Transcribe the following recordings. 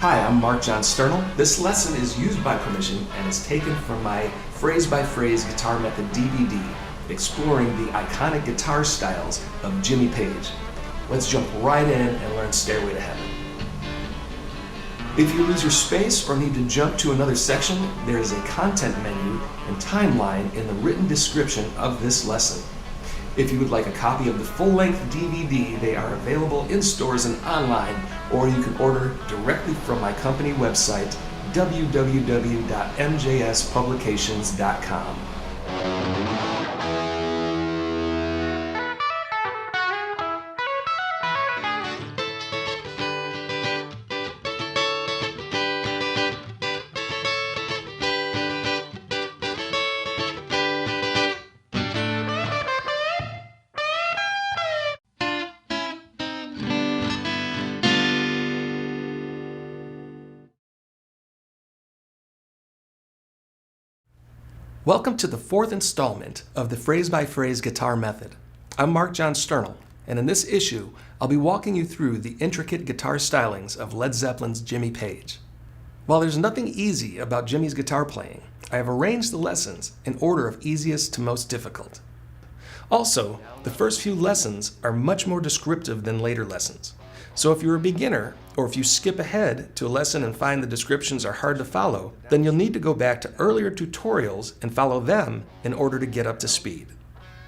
Hi, I'm Mark John Sternal. This lesson is used by permission and is taken from my phrase-by-phrase guitar method DVD, exploring the iconic guitar styles of Jimmy Page. Let's jump right in and learn Stairway to Heaven. If you lose your space or need to jump to another section, there is a content menu and timeline in the written description of this lesson. If you would like a copy of the full-length DVD, they are available in stores and online, or you can order directly from my company website, www.mjspublications.com. Welcome to the fourth installment of the phrase-by-phrase guitar method. I'm Mark John Sternal, and in this issue, I'll be walking you through the intricate guitar stylings of Led Zeppelin's Jimmy Page. While there's nothing easy about Jimmy's guitar playing, I have arranged the lessons in order of easiest to most difficult. Also, the first few lessons are much more descriptive than later lessons. So if you're a beginner, or if you skip ahead to a lesson and find the descriptions are hard to follow, then you'll need to go back to earlier tutorials and follow them in order to get up to speed.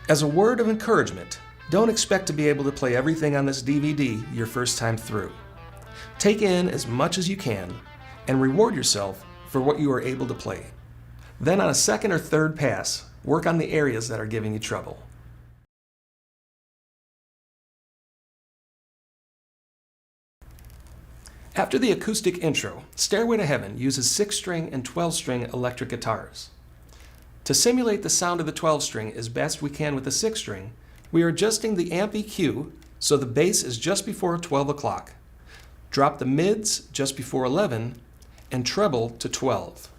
As a word of encouragement, don't expect to be able to play everything on this DVD your first time through. Take in as much as you can and reward yourself for what you are able to play. Then on a second or third pass, work on the areas that are giving you trouble. After the acoustic intro, Stairway to Heaven uses 6-string and 12-string electric guitars. To simulate the sound of the 12-string as best we can with the 6-string, we are adjusting the amp EQ so the bass is just before 12 o'clock. Drop the mids just before 11 and treble to 12.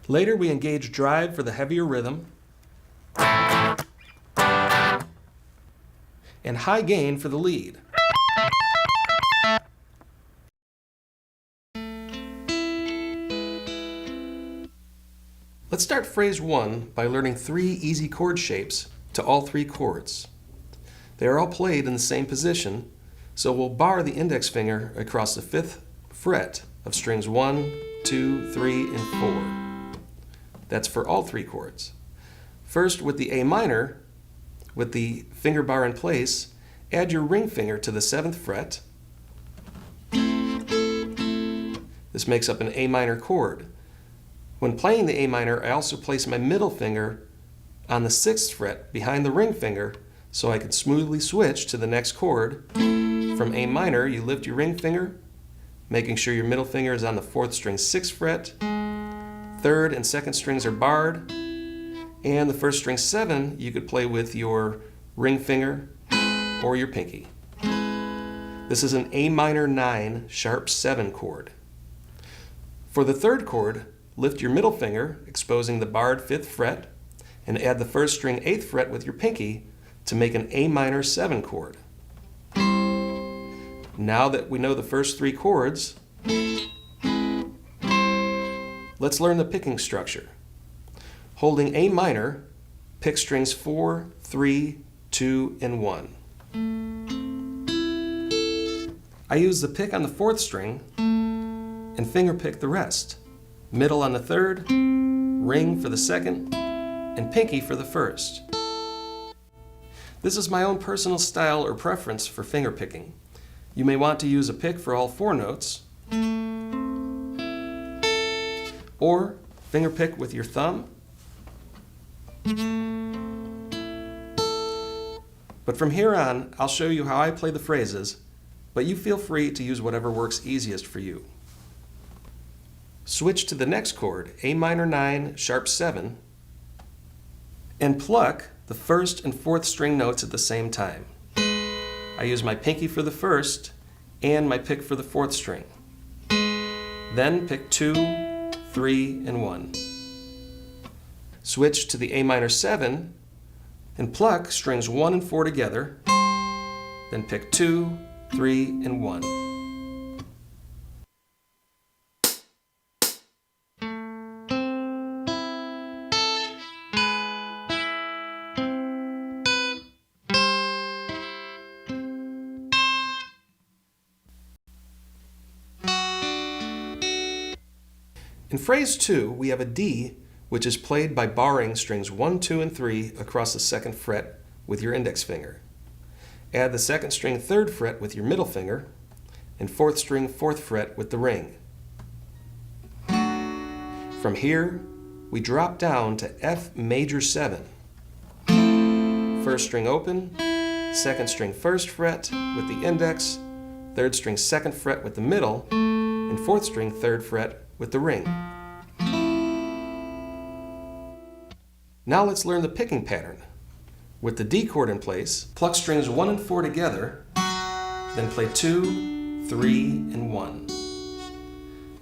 Later we engage drive for the heavier rhythm and high gain for the lead. Let's start phrase 1 by learning 3 easy chord shapes to all 3 chords. They are all played in the same position, so we'll bar the index finger across the 5th fret of strings 1, 2, 3, and 4. That's for all 3 chords. First, with the A minor, with the finger bar in place, add your ring finger to the 7th fret. This makes up an A minor chord. When playing the A minor, I also place my middle finger on the 6th fret behind the ring finger so I can smoothly switch to the next chord. From A minor, you lift your ring finger, making sure your middle finger is on the 4th string 6th fret. 3rd and 2nd strings are barred. And the 1st string 7, you could play with your ring finger or your pinky. This is an A minor 9 sharp 7 chord. For the 3rd chord, lift your middle finger, exposing the barred 5th fret, and add the 1st string 8th fret with your pinky to make an A minor 7 chord. Now that we know the first 3 chords, let's learn the picking structure. Holding A minor, pick strings 4, 3, 2, and 1. I use the pick on the 4th string and finger pick the rest. Middle on the 3rd, ring for the 2nd, and pinky for the 1st. This is my own personal style or preference for finger picking. You may want to use a pick for all 4 notes, or finger pick with your thumb. But from here on, I'll show you how I play the phrases, but you feel free to use whatever works easiest for you. Switch to the next chord, A minor 9 sharp 7, and pluck the 1st and 4th string notes at the same time. I use my pinky for the 1st and my pick for the 4th string. Then pick 2, 3, and 1. Switch to the A minor 7, and pluck strings 1 and 4 together, then pick 2, 3, and 1. In phrase 2, we have a D, which is played by barring strings 1, 2, and 3 across the 2nd fret with your index finger. Add the 2nd string 3rd fret with your middle finger, and 4th string 4th fret with the ring. From here, we drop down to F major 7. 1st string open, 2nd string 1st fret with the index, 3rd string 2nd fret with the middle, and 4th string 3rd fret with the ring. Now let's learn the picking pattern. With the D chord in place, pluck strings 1 and 4 together, then play 2, 3, and 1.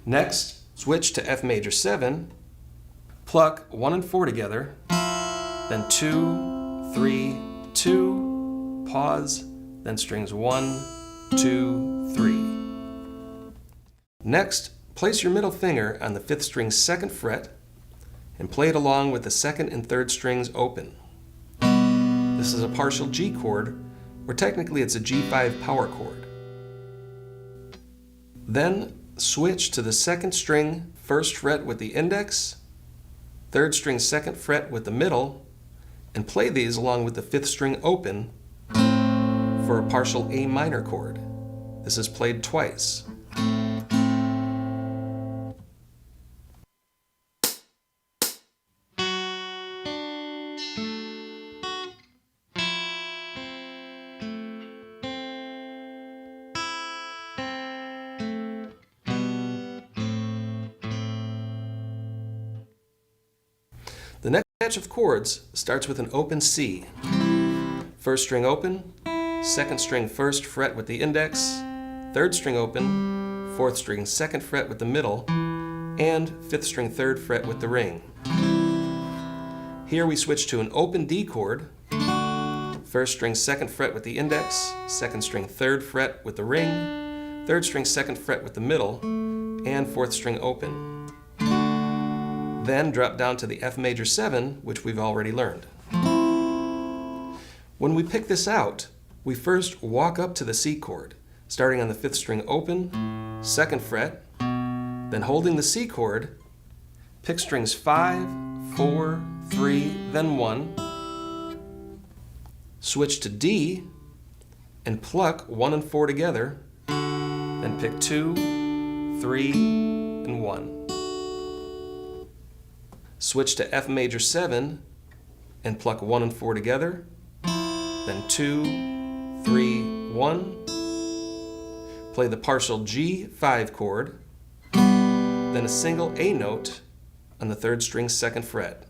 Next, switch to F major 7, pluck 1 and 4 together, then 2, 3, 2, pause, then strings 1, 2, 3. Next, place your middle finger on the 5th string's 2nd fret and play it along with the 2nd and 3rd strings open. This is a partial G chord, or technically it's a G5 power chord. Then switch to the 2nd string 1st fret with the index, 3rd string 2nd fret with the middle, and play these along with the 5th string open for a partial A minor chord. This is played twice. The next batch of chords starts with an open C. 1st string open, 2nd string 1st fret with the index, 3rd string open, 4th string 2nd fret with the middle, and 5th string 3rd fret with the ring. Here we switch to an open D chord, 1st string 2nd fret with the index, 2nd string 3rd fret with the ring, 3rd string 2nd fret with the middle, and 4th string open. Then drop down to the F major 7, which we've already learned. When we pick this out, we first walk up to the C chord, starting on the 5th string open, 2nd fret, then holding the C chord, pick strings 5, 4, 3, then 1, switch to D, and pluck 1 and 4 together, then pick 2, 3, and 1. Switch to F major 7 and pluck 1 and 4 together, then 2, 3, 1. Play the partial G5 chord, then a single A note on the 3rd string 2nd fret.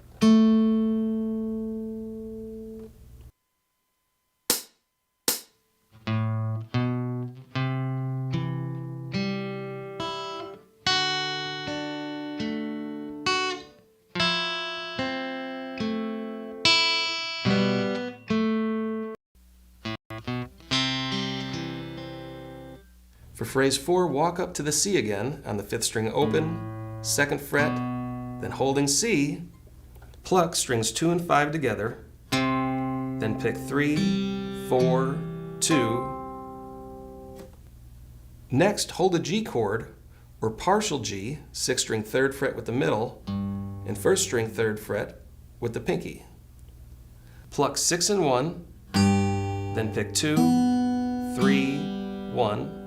For phrase 4, walk up to the C again on the 5th string open, 2nd fret, then holding C, pluck strings 2 and 5 together, then pick 3, 4, 2. Next, hold a G chord, or partial G, 6th string 3rd fret with the middle, and 1st string 3rd fret with the pinky. Pluck 6 and 1, then pick 2, 3, 1.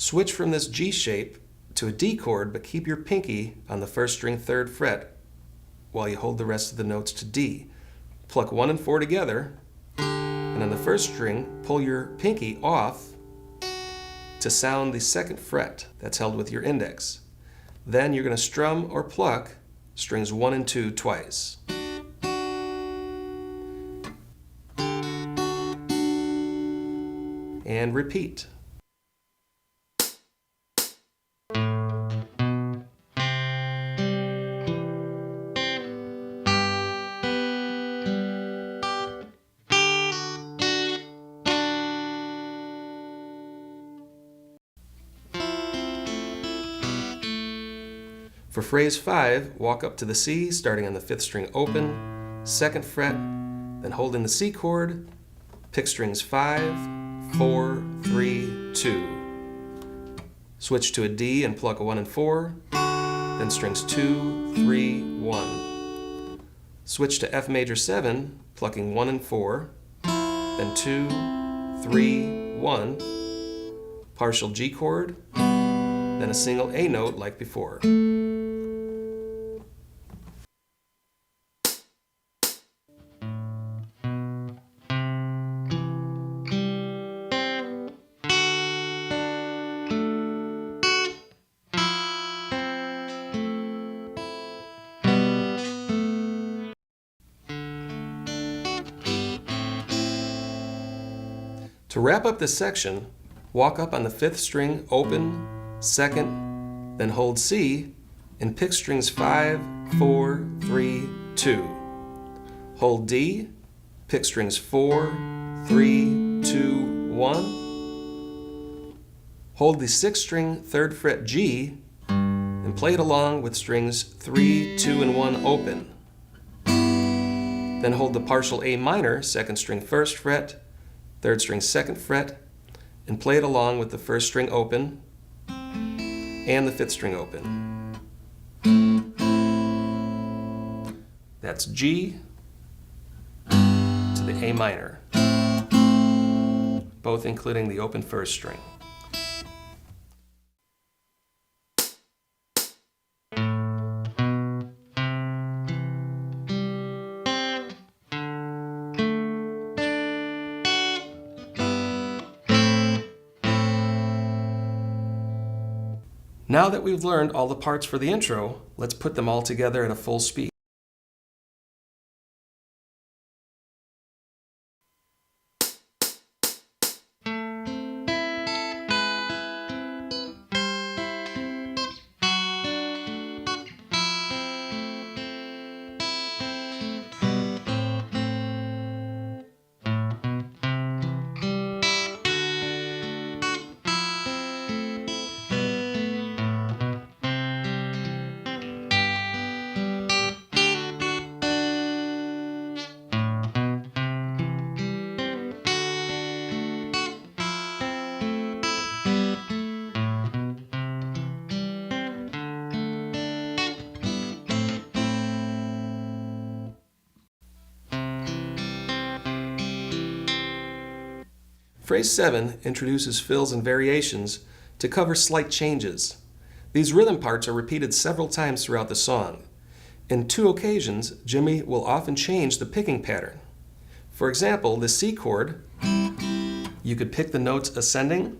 Switch from this G shape to a D chord, but keep your pinky on the 1st string 3rd fret while you hold the rest of the notes to D. Pluck 1 and 4 together, and on the 1st string, pull your pinky off to sound the 2nd fret that's held with your index. Then you're going to strum or pluck strings 1 and 2 twice. And repeat. For phrase 5, walk up to the C, starting on the 5th string open, 2nd fret, then holding the C chord, pick strings 5, 4, 3, 2. Switch to a D and pluck a 1 and 4, then strings 2, 3, 1. Switch to F major 7, plucking 1 and 4, then 2, 3, 1, partial G chord, then a single A note like before. To wrap up this section, walk up on the 5th string open, 2nd, then hold C, and pick strings 5, 4, 3, 2. Hold D, pick strings 4, 3, 2, 1. Hold the 6th string 3rd fret G, and play it along with strings 3, 2, and 1 open. Then hold the partial A minor, 2nd string 1st fret, 3rd string 2nd fret, and play it along with the 1st string open and the 5th string open. That's G to the A minor, both including the open 1st string. Now that we've learned all the parts for the intro, let's put them all together at a full speed. Phrase 7 introduces fills and variations to cover slight changes. These rhythm parts are repeated several times throughout the song. In 2 occasions, Jimmy will often change the picking pattern. For example, the C chord, you could pick the notes ascending,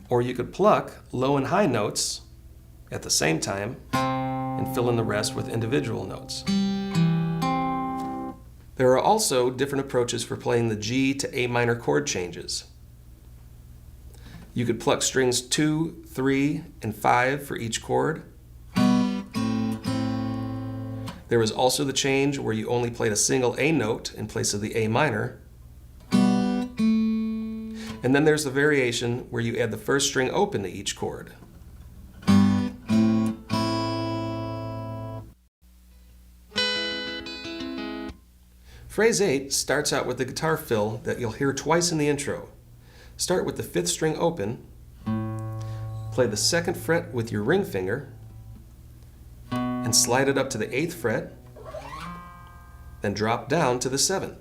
or you could pluck low and high notes at the same time and fill in the rest with individual notes. There are also different approaches for playing the G to A minor chord changes. You could pluck strings 2, 3, and 5 for each chord. There is also the change where you only played a single A note in place of the A minor. And then there's the variation where you add the 1st string open to each chord. Phrase 8 starts out with the guitar fill that you'll hear twice in the intro. Start with the 5th string open, play the 2nd fret with your ring finger, and slide it up to the 8th fret, then drop down to the 7th.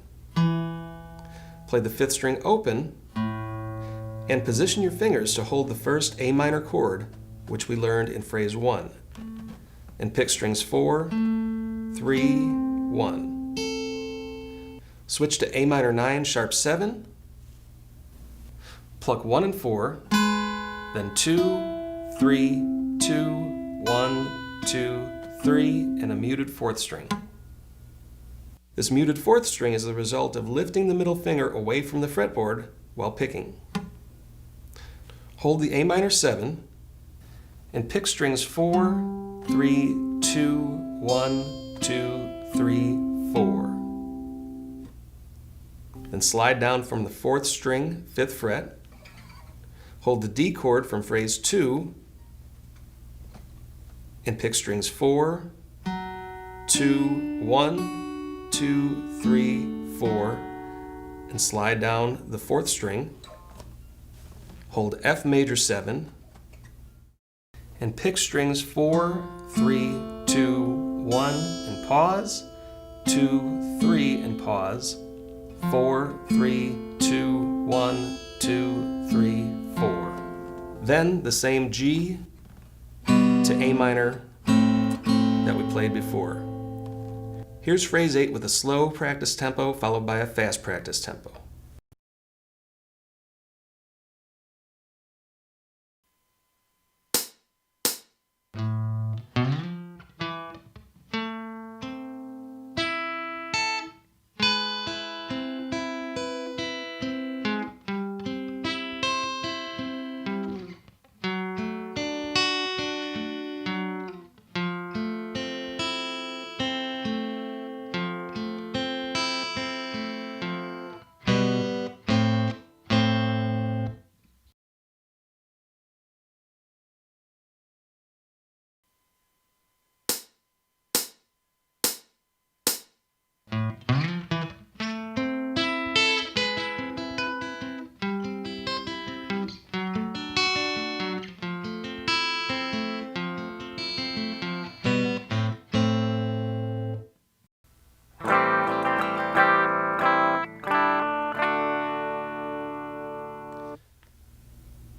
Play the 5th string open, and position your fingers to hold the 1st A minor chord, which we learned in phrase 1, and pick strings 4, 3, 1. Switch to A minor 9, sharp 7, pluck 1 and 4, then 2, 3, 2, 1, 2, 3, and a muted 4th string. This muted 4th string is the result of lifting the middle finger away from the fretboard while picking. Hold the A minor 7 and pick strings 4, 3, 2, 1, 2, 3, 4. Then slide down from the 4th string, 5th fret. Hold the D chord from phrase 2 and pick strings 4, 2, 1, 2, 3, 4, and slide down the 4th string. Hold F major 7, and pick strings 4, 3, 2, 1, and pause, 2, 3, and pause, 4, 3, 2, 1, 2, 3, 4. Then the same G to A minor that we played before. Here's phrase 8 with a slow practice tempo followed by a fast practice tempo.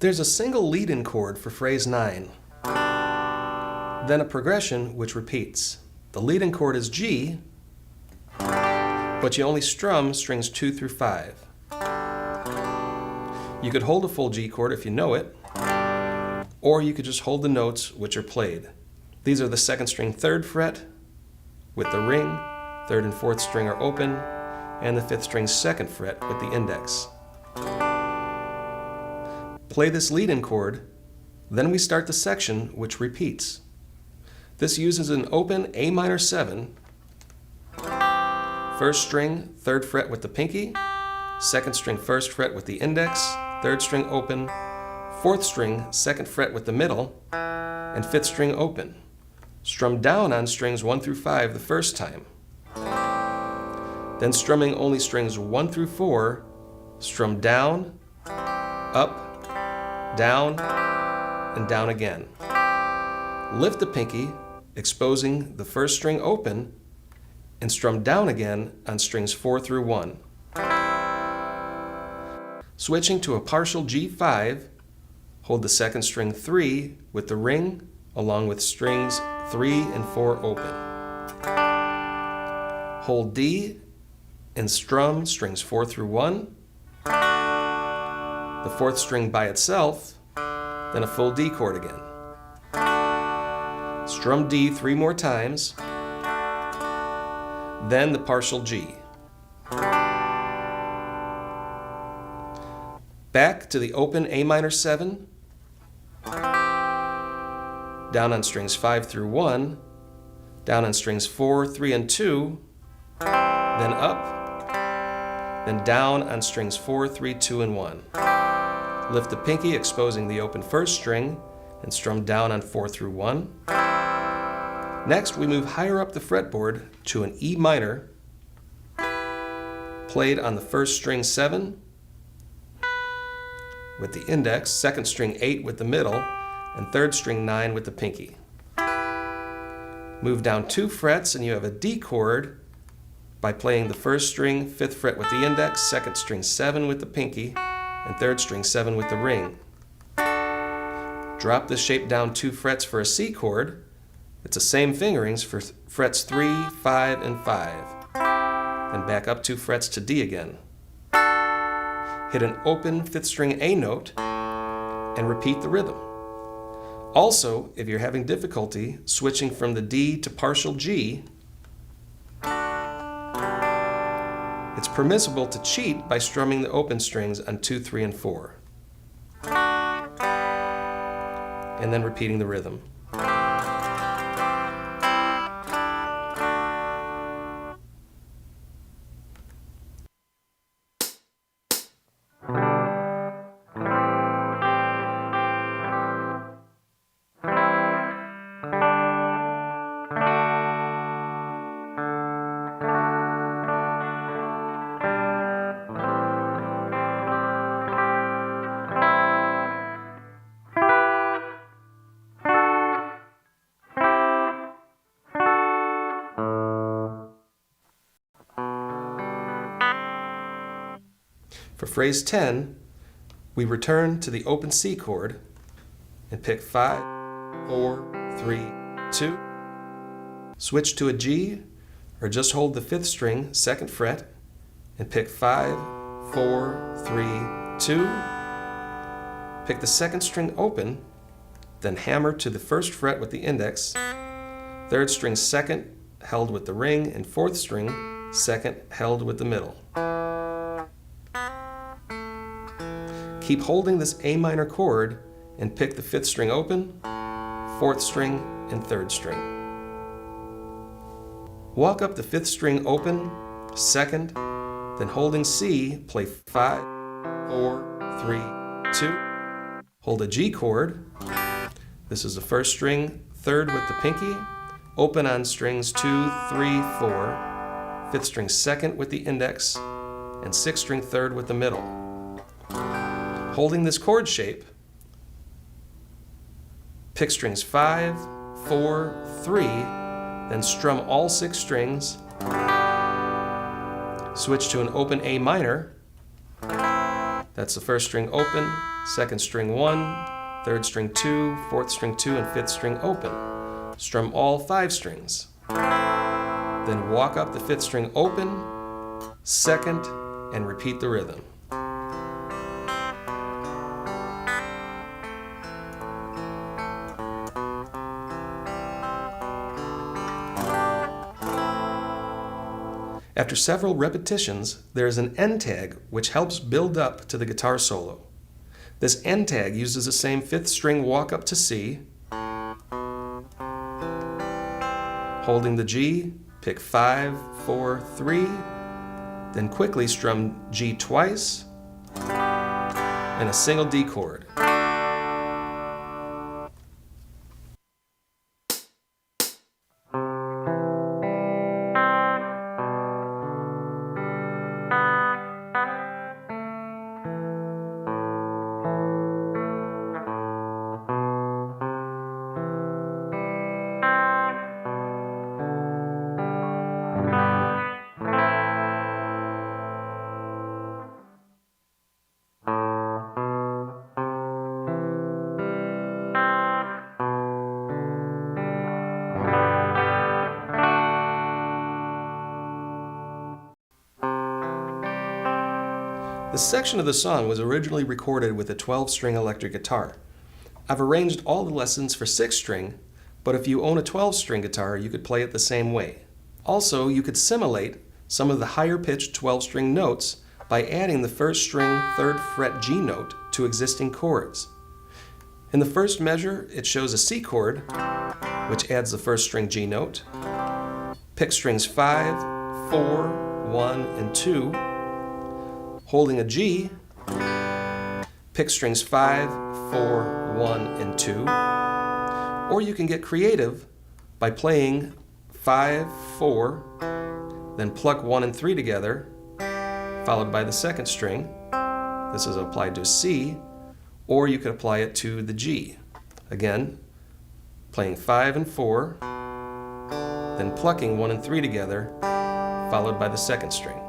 There's a single lead-in chord for phrase 9, then a progression which repeats. The lead-in chord is G, but you only strum strings 2 through 5. You could hold a full G chord if you know it, or you could just hold the notes which are played. These are the 2nd string 3rd fret with the ring, 3rd and 4th string are open, and the 5th string 2nd fret with the index. Play this lead-in chord, then we start the section which repeats. This uses an open A minor 7, 1st string 3rd fret with the pinky, 2nd string 1st fret with the index, 3rd string open, 4th string 2nd fret with the middle, and 5th string open. Strum down on strings 1 through 5 the first time. Then strumming only strings 1 through 4, strum down, up, down, and down again. Lift the pinky, exposing the 1st string open, and strum down again on strings 4 through 1. Switching to a partial G5, hold the 2nd string 3 with the ring, along with strings 3 and 4 open. Hold D and strum strings 4 through 1, the 4th string by itself, then a full D chord again. Strum D 3 more times, then the partial G. Back to the open A minor 7, down on strings 5 through 1, down on strings 4, 3, and 2, then up, then down on strings 4, 3, 2, and 1. Lift the pinky, exposing the open 1st string, and strum down on 4 through 1. Next, we move higher up the fretboard to an E minor, played on the 1st string 7 with the index, 2nd string 8 with the middle, and 3rd string 9 with the pinky. Move down 2 frets and you have a D chord by playing the 1st string 5th fret with the index, 2nd string 7 with the pinky, and 3rd string 7 with the ring. Drop this shape down 2 frets for a C chord. It's the same fingerings for frets 3, 5, and 5. Then back up 2 frets to D again. Hit an open 5th string A note and repeat the rhythm. Also, if you're having difficulty switching from the D to partial G, it's permissible to cheat by strumming the open strings on 2, 3, and 4. And then repeating the rhythm. For phrase 10, we return to the open C chord and pick 5, 4, 3, 2. Switch to a G, or just hold the 5th string, 2nd fret, and pick 5, 4, 3, 2. Pick the 2nd string open, then hammer to the 1st fret with the index, 3rd string 2nd held with the ring, and 4th string 2nd held with the middle. Keep holding this A minor chord and pick the 5th string open, 4th string, and 3rd string. Walk up the 5th string open, 2nd, then holding C, play 5, 4, 3, 2. Hold a G chord. This is the 1st string, 3rd with the pinky, open on strings 2, 3, 4, 5th string 2nd with the index, and 6th string 3rd with the middle. Holding this chord shape, pick strings 5, 4, 3, then strum all 6 strings, switch to an open A minor. That's the 1st string open, 2nd string 1, 3rd string 2, 4th string 2, and 5th string open. Strum all 5 strings. Then walk up the 5th string open, 2nd, and repeat the rhythm. After several repetitions, there is an end tag which helps build up to the guitar solo. This end tag uses the same 5th string walk up to C, holding the G, pick 5, 4, 3, then quickly strum G twice, and a single D chord. This section of the song was originally recorded with a 12-string electric guitar. I've arranged all the lessons for 6-string, but if you own a 12-string guitar, you could play it the same way. Also, you could simulate some of the higher-pitched 12-string notes by adding the 1st string 3rd fret G note to existing chords. In the first measure, it shows a C chord, which adds the 1st string G note. Pick strings 5, 4, 1, and 2. Holding a G, pick strings 5, 4, 1, and 2. Or you can get creative by playing 5, 4, then pluck 1 and 3 together, followed by the 2nd string. This is applied to C, or you could apply it to the G. Again, playing 5 and 4, then plucking 1 and 3 together, followed by the 2nd string.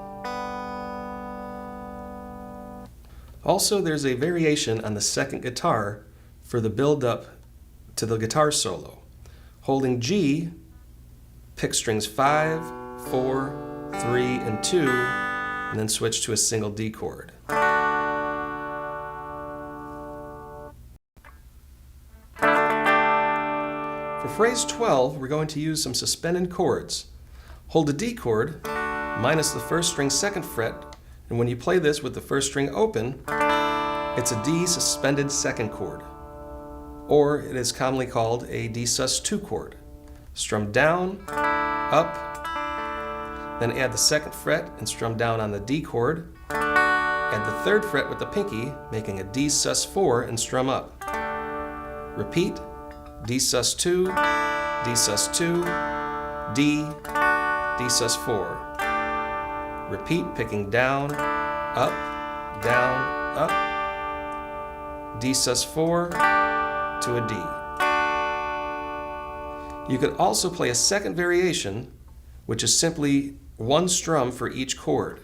Also, there's a variation on the 2nd guitar for the build-up to the guitar solo. Holding G, pick strings 5, 4, 3, and 2, and then switch to a single D chord. For phrase 12, we're going to use some suspended chords. Hold a D chord, minus the 1st string 2nd fret, and when you play this with the 1st string open, it's a D suspended 2nd chord, or it is commonly called a D sus2 chord. Strum down, up, then add the 2nd fret and strum down on the D chord, add the 3rd fret with the pinky, making a D sus4 and strum up. Repeat, D sus2, D sus2, D, D sus4. Repeat, picking down, up, D sus4 to a D. You could also play a second variation, which is simply one strum for each chord.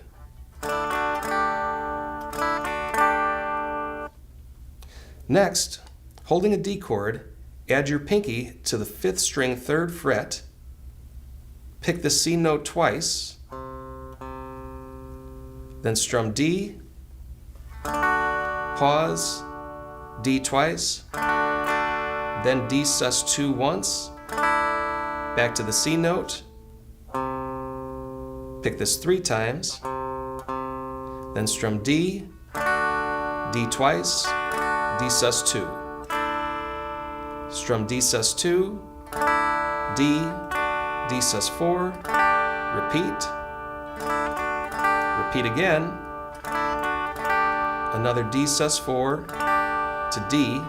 Next, holding a D chord, add your pinky to the 5th string 3rd fret, pick the C note twice, then strum D, pause, D twice, then D sus2 once, back to the C note, pick this 3 times, then strum D, D twice, D sus2, strum D sus2, D, D sus4, repeat, repeat again, another D sus4 to D,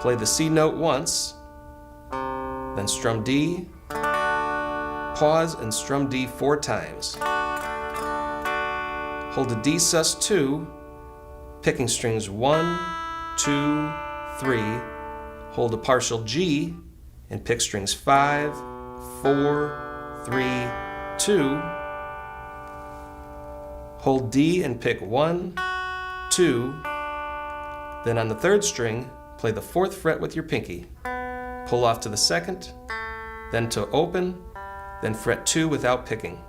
play the C note once, then strum D, pause and strum D 4 times. Hold a D sus2, picking strings 1, 2, 3, hold a partial G, and pick strings 5, 4, 3, 2, hold D and pick 1, 2, then on the 3rd string, play the 4th fret with your pinky, pull off to the 2nd, then to open, then fret 2 without picking.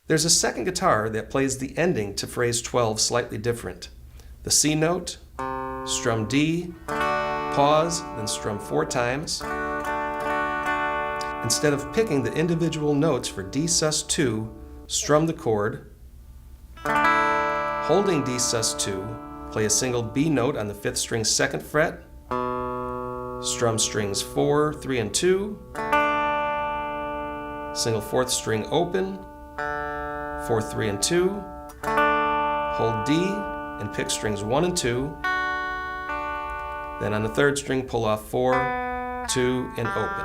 There's a second guitar that plays the ending to phrase 12 slightly different. The C note, strum D, pause, then strum 4 times. Instead of picking the individual notes for D sus2, strum the chord. Holding D sus2, play a single B note on the 5th string 2nd fret. Strum strings 4, 3, and 2. Single 4th string open. 4, 3, and 2, hold D and pick strings 1 and 2, then on the 3rd string pull off 4, 2, and open.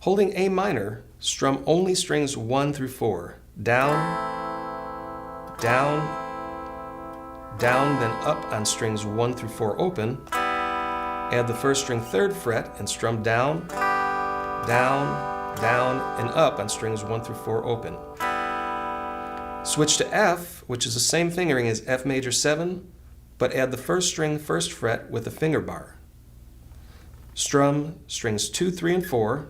Holding A minor, strum only strings 1 through 4. Down, down, down, then up on strings 1 through 4 open. Add the 1st string 3rd fret and strum down, down, down, and up on strings 1 through 4 open. Switch to F, which is the same fingering as F major 7, but add the 1st string 1st fret with a finger bar. Strum strings 2, 3, and 4.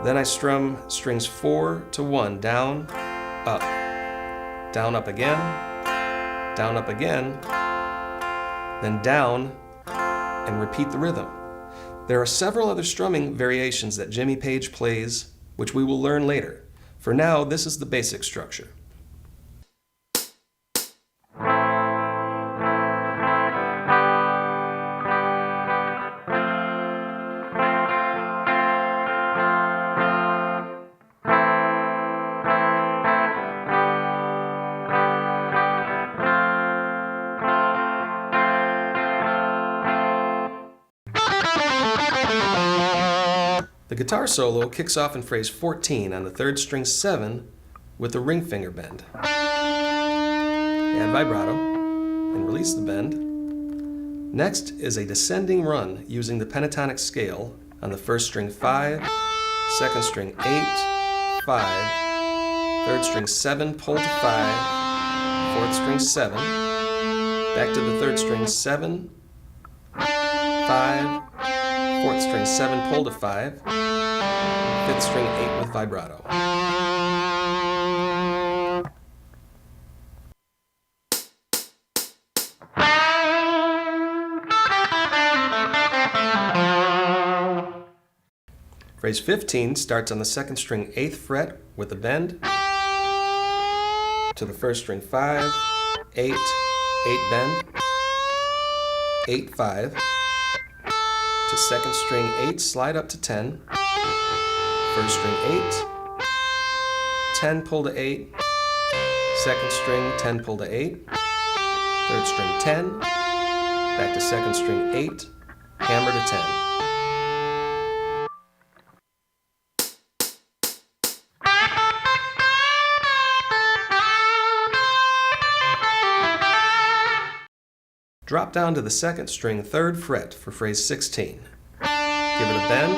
Then I strum strings 4 to 1, down, up again, then down, and repeat the rhythm. There are several other strumming variations that Jimmy Page plays, which we will learn later. For now, this is the basic structure. guitar solo kicks off in phrase 14 on the 3rd string 7 with the ring finger bend. Add vibrato and release the bend. Next is a descending run using the pentatonic scale on the 1st string 5, 2nd string 8, 5, 3rd string 7, pull to 5, 4th string 7, back to the 3rd string 7, 5, 4th string 7, pull to 5, 5th string 8 with vibrato. Phrase 15 starts on the 2nd string 8th fret with a bend to the 1st string 5, 8, 8 bend, 8, 5, to 2nd string 8, slide up to 10, 1st string 8, 10 pull to 8, 2nd string 10 pull to 8, 3rd string 10, back to 2nd string 8, hammer to 10. Drop down to the 2nd string 3rd fret for phrase 16. Give it a bend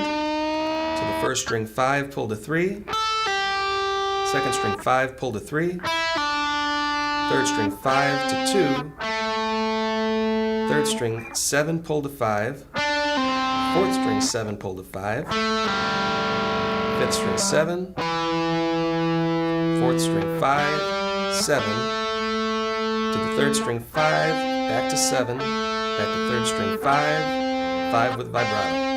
to the 1st string 5, pull to 3, 2nd string 5, pull to 3, 3rd string 5 to 2, 3rd string 7, pull to 5, 4th string 7, pull to 5, 5th string 7, 4th string 5, 7, to the 3rd string 5, back to 7, back to 3rd string 5, 5 with vibrato.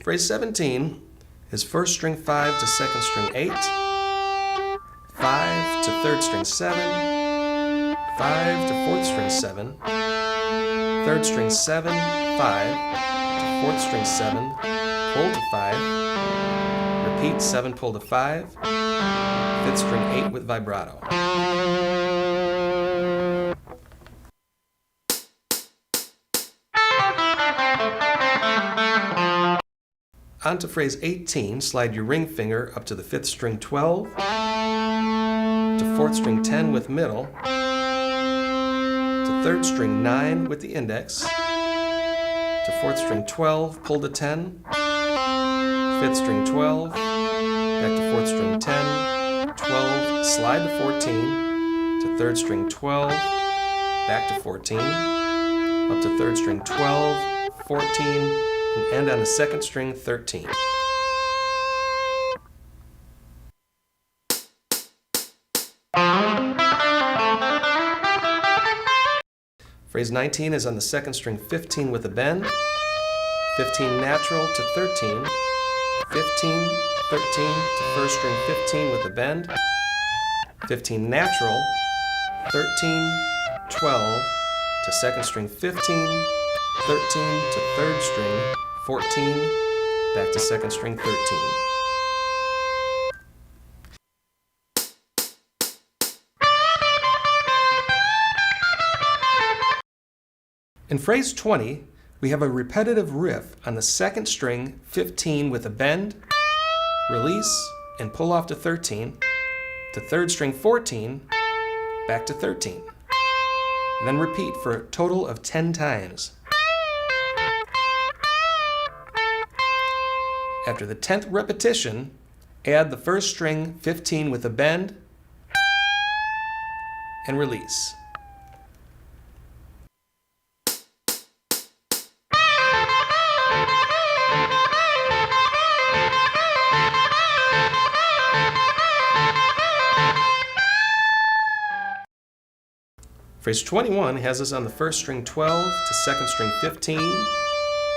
Phrase 17 is 1st string 5 to 2nd string 8, 5 to 3rd string 7, 5 to 4th string 7, 3rd string 7, 5, 4th string 7, pull to 5, repeat 7 pull to 5, 5th string 8 with vibrato. On to phrase 18, slide your ring finger up to the 5th string 12, to 4th string 10 with middle, to 3rd string 9 with the index, to 4th string 12, pull to 10, 5th string 12, back to 4th string 10, 12, slide to 14, to 3rd string 12, back to 14, up to 3rd string 12, 14, and end on the 2nd string 13. Phrase 19 is on the 2nd string 15 with a bend, 15 natural to 13, 15, 13 to 1st string 15 with a bend, 15 natural, 13, 12 to 2nd string 15, 13 to 3rd string 14, back to 2nd string 13. In phrase 20, we have a repetitive riff on the 2nd string 15 with a bend, release, and pull off to 13, to 3rd string 14, back to 13. Then repeat for a total of 10 times. After the 10th repetition, add the 1st string 15 with a bend, and release. Phrase 21 has us on the 1st string 12 to 2nd string 15,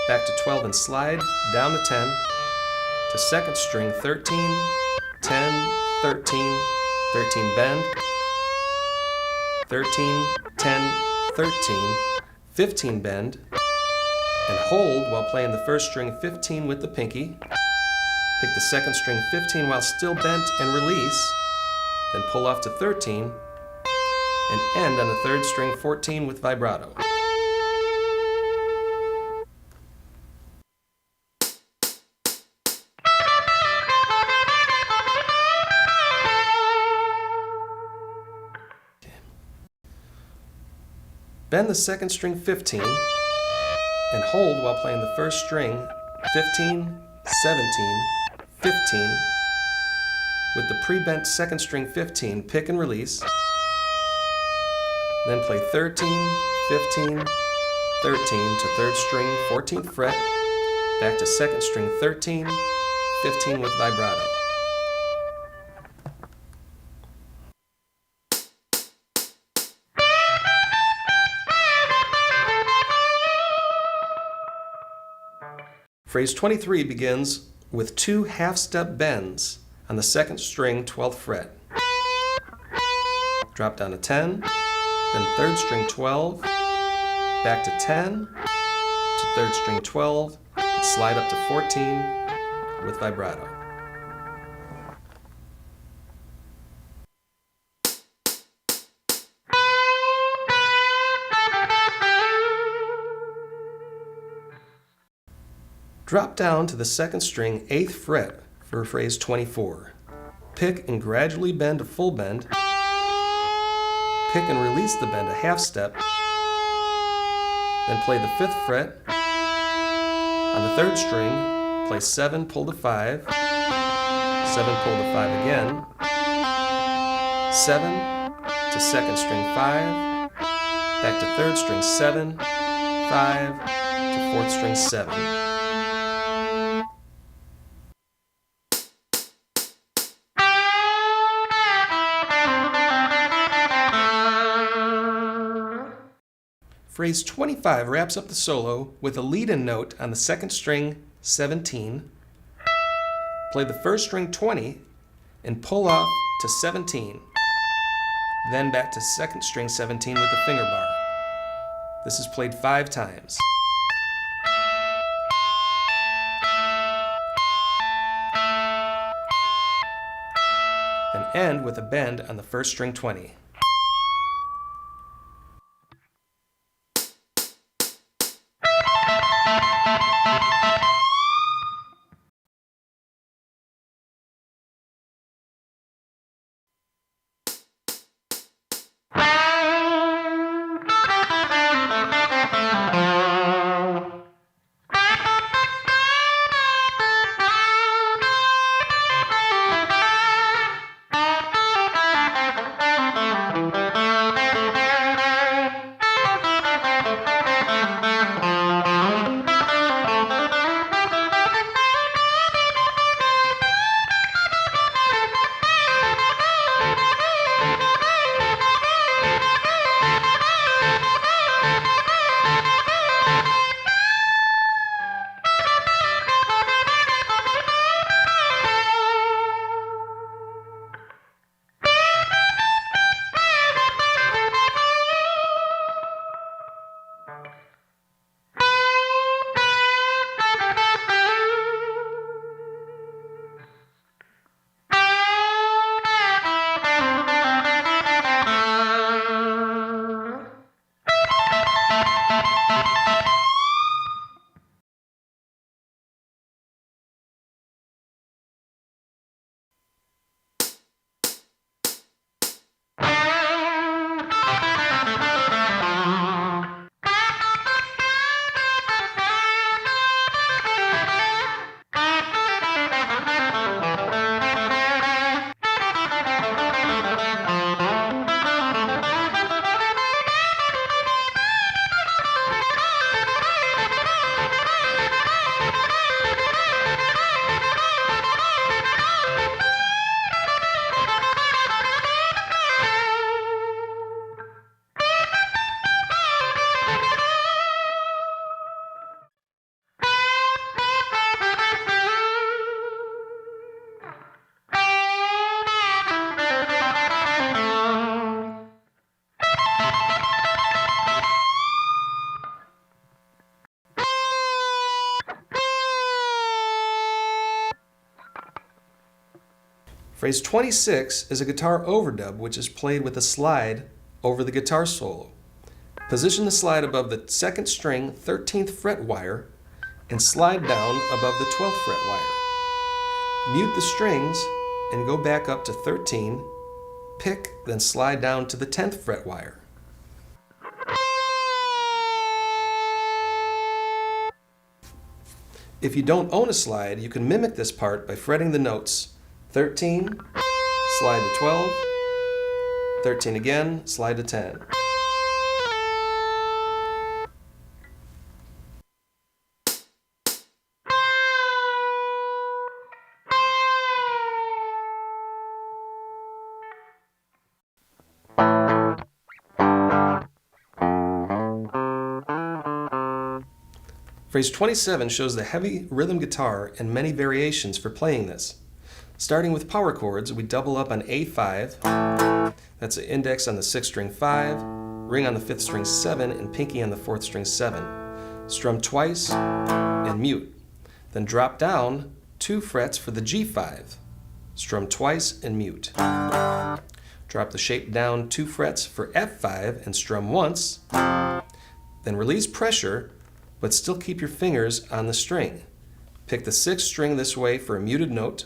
back to 12 and slide, down to 10, to 2nd string 13, 10, 13, 13 bend, 13, 10, 13, 15 bend, and hold while playing the 1st string 15 with the pinky. Pick the 2nd string 15 while still bent and release, then pull off to 13, and end on the 3rd string 14 with vibrato. Bend the 2nd string 15 and hold while playing the 1st string 15, 17, 15 with the pre-bent 2nd string 15, pick and release. Then play 13, 15, 13 to 3rd string 14th fret, back to 2nd string 13, 15 with vibrato. Phrase 23 begins with 2 half-step bends on the 2nd string 12th fret. Drop down to 10, then 3rd string 12, back to 10, to 3rd string 12, and slide up to 14 with vibrato. Drop down to the 2nd string 8th fret for phrase 24. Pick and gradually bend a full bend. Pick and release the bend a half step. Then play the 5th fret. On the 3rd string, play 7, pull to 5. 7, pull to 5 again. 7 to 2nd string 5. Back to 3rd string 7, 5 to 4th string 7. Phrase 25 wraps up the solo with a lead-in note on the 2nd string 17. Play the 1st string 20 and pull off to 17. Then back to 2nd string 17 with the finger bar. This is played 5 times. Then end with a bend on the 1st string 20. Phrase 26 is a guitar overdub which is played with a slide over the guitar solo. Position the slide above the second string 13th fret wire and slide down above the 12th fret wire. Mute the strings and go back up to 13, pick, then slide down to the 10th fret wire. If you don't own a slide, you can mimic this part by fretting the notes 13, slide to 12, 13 again, slide to 10. Phrase 27 shows the heavy rhythm guitar and many variations for playing this. Starting with power chords, we double up on A5, that's an index on the 6th string 5, ring on the 5th string 7, and pinky on the 4th string 7. Strum twice and mute. Then drop down 2 frets for the G5. Strum twice and mute. Drop the shape down 2 frets for F5 and strum once. Then release pressure, but still keep your fingers on the string. Pick the 6th string this way for a muted note,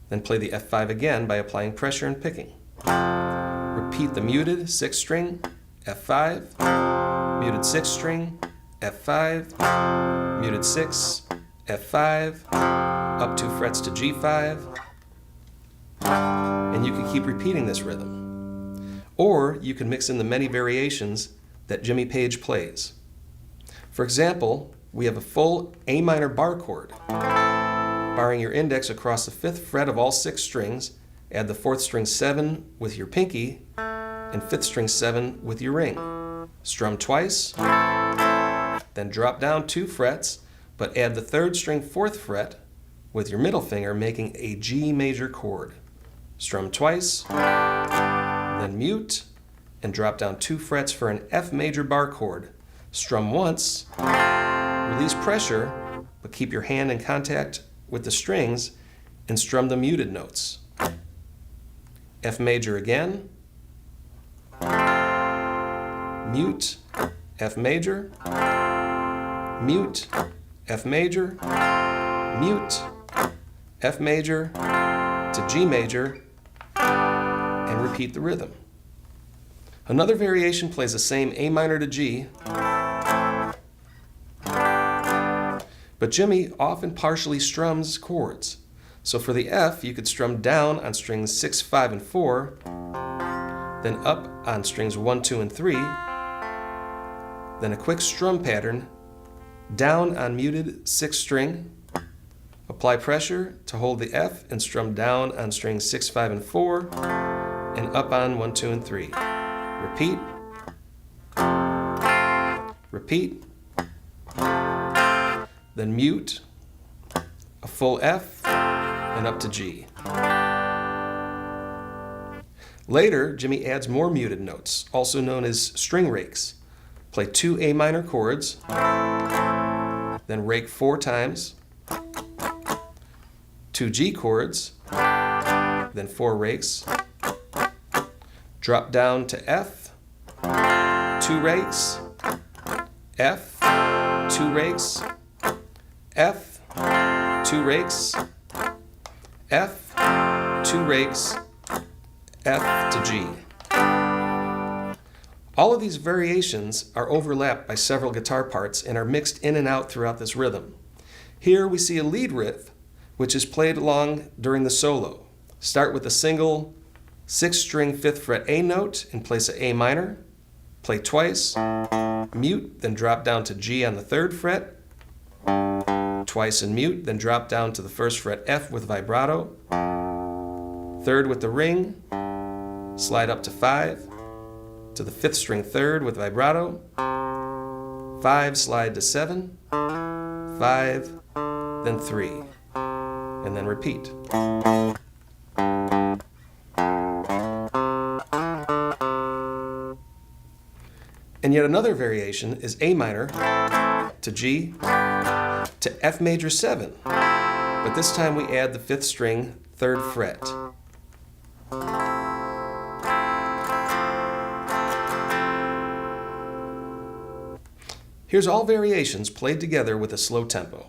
then play the F5 again by applying pressure and picking. Repeat the muted 6th string, F5, muted 6th string, F5, muted 6, F5, up 2 frets to G5, and you can keep repeating this rhythm. Or you can mix in the many variations that Jimmy Page plays. For example, we have a full A minor bar chord. Barring your index across the 5th fret of all 6 strings, add the 4th string 7 with your pinky and 5th string 7 with your ring. Strum twice, then drop down 2 frets, but add the 3rd string 4th fret with your middle finger, making a G major chord. Strum twice, then mute, and drop down 2 frets for an F major bar chord. Strum once, release pressure, but keep your hand in contact with the strings and strum the muted notes. F major again, mute, F major, mute, F major, mute, F major to G major, and repeat the rhythm. Another variation plays the same A minor to G, but Jimmy often partially strums chords. So for the F, you could strum down on strings 6, 5, and 4, then up on strings 1, 2, and 3, then a quick strum pattern, down on muted 6th string, apply pressure to hold the F and strum down on strings 6, 5, and 4, and up on 1, 2, and 3. Repeat, repeat, then mute, a full F, and up to G. Later, Jimmy adds more muted notes, also known as string rakes. Play 2 A minor chords, then rake 4 times, 2 G chords, then 4 rakes, drop down to F, 2 rakes, F, 2 rakes, F, 2 rakes, F, 2 rakes, F to G. All of these variations are overlapped by several guitar parts and are mixed in and out throughout this rhythm. Here we see a lead riff, which is played along during the solo. Start with a single 6th string 5th fret A note in place of A minor, play twice, mute, then drop down to G on the 3rd fret, twice and mute, then drop down to the 1st fret F with vibrato, 3rd with the ring, slide up to 5, to the 5th string 3rd with vibrato, 5, slide to 7, 5, then 3, and then repeat. And yet another variation is A minor to G to F major 7, but this time we add the 5th string 3rd fret Here's all variations played together with a slow tempo.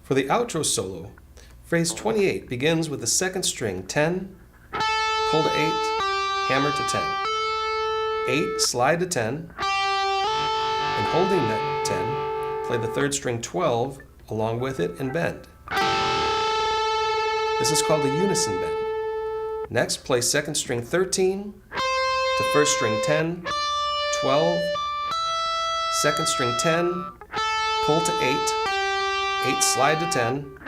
For the outro solo, phrase 28 begins with the second string 10, pull to 8, hammer to 10. 8, slide to 10, and holding that 10, play the third string 12 along with it and bend. This is called a unison bend. Next, play second string 13 to first string 10, 12, second string 10, pull to 8, 8 slide to 10,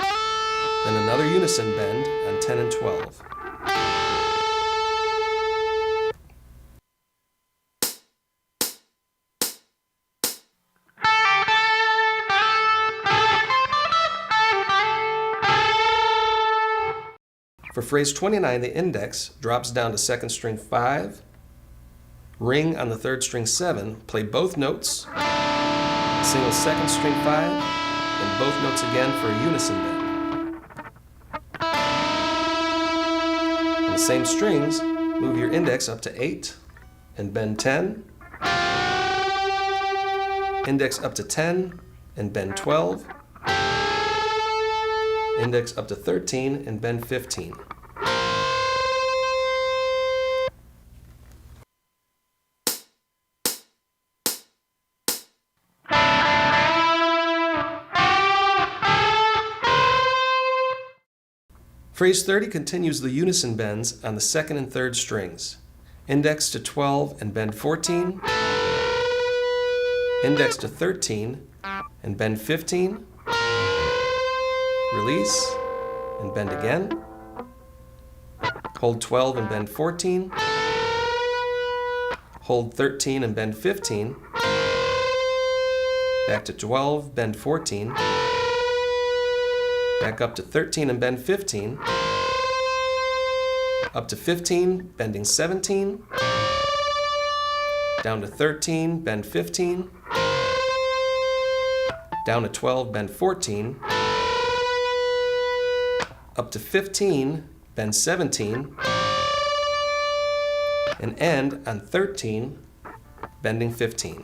then another unison bend on 10 and 12. For phrase 29, the index drops down to second string 5, ring on the third string 7, play both notes, single second string 5, and both notes again for a unison bend. On the same strings, move your index up to 8 and bend 10, index up to 10 and bend 12, index up to 13 and bend 15. Phrase 30 continues the unison bends on the second and third strings. Index to 12 and bend 14, index to 13 and bend 15, release and bend again, hold 12 and bend 14, hold 13 and bend 15, back to 12, bend 14, back up to 13 and bend 15, up to 15, bending 17, down to 13, bend 15, down to 12, bend 14, up to 15, bend 17, and end on 13, bending 15.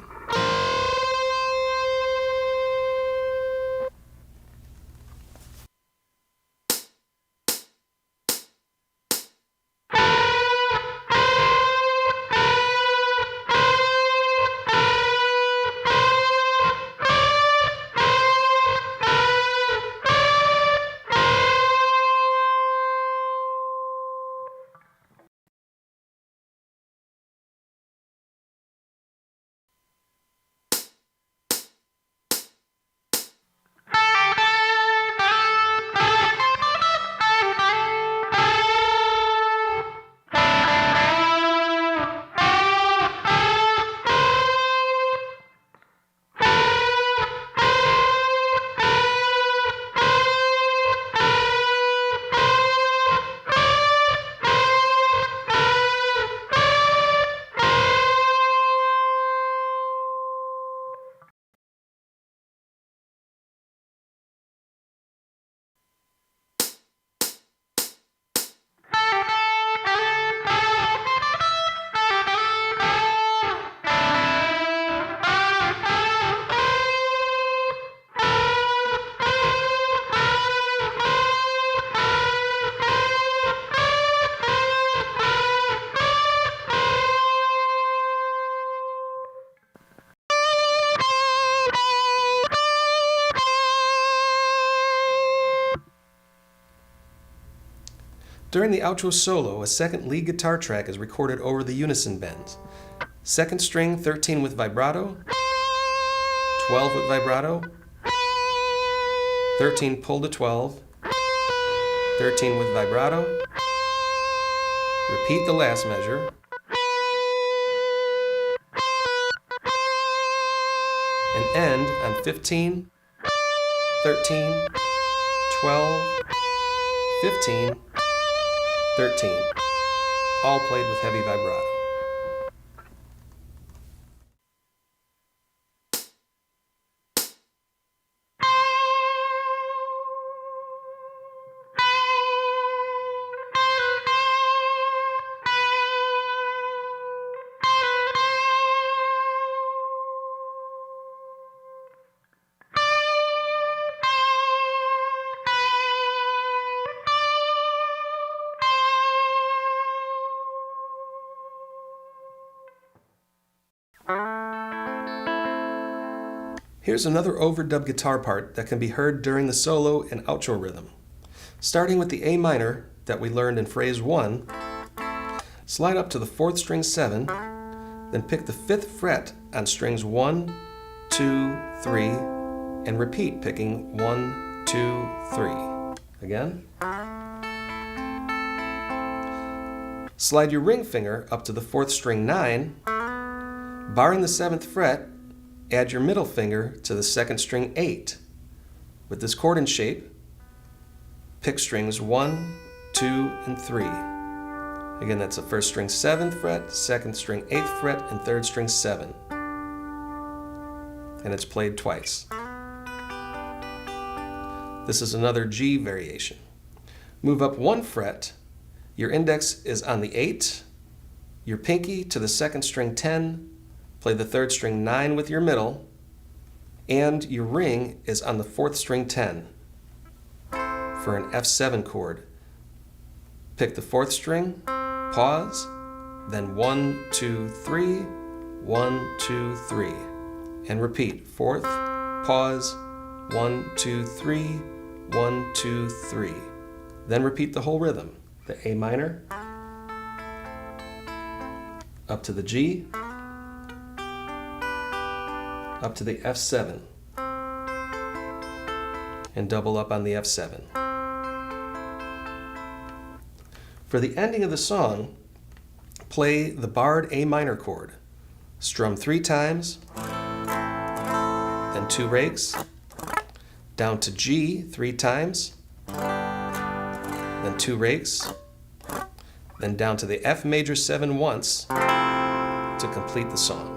During the outro solo, a second lead guitar track is recorded over the unison bends. Second string 13 with vibrato, 12 with vibrato, 13 pull to 12, 13 with vibrato, repeat the last measure, and end on 15, 13, 12, 15, 13, all played with heavy vibrato. Here's another overdub guitar part that can be heard during the solo and outro rhythm. Starting with the A minor that we learned in phrase 1, slide up to the 4th string 7, then pick the 5th fret on strings 1, 2, 3, and repeat picking 1, 2, 3. Again. Slide your ring finger up to the 4th string 9, barring the 7th fret, add your middle finger to the 2nd string 8. With this chord in shape, pick strings 1, 2, and 3. Again, that's the 1st string 7th fret, 2nd string 8th fret, and 3rd string 7. And it's played twice. This is another G variation. Move up 1 fret, your index is on the 8, your pinky to the 2nd string 10, play the 3rd string 9 with your middle, and your ring is on the 4th string 10 for an F7 chord. Pick the 4th string, pause, then 1, 2, 3, 1, 2, 3, and repeat. 4th, pause, 1, 2, 3, 1, 2, 3. Then repeat the whole rhythm. The A minor, up to the G, up to the F7, and double up on the F7. For the ending of the song, play the barred A minor chord. Strum 3 times, then 2 rakes, down to G 3 times, then 2 rakes, then down to the F major 7 once to complete the song.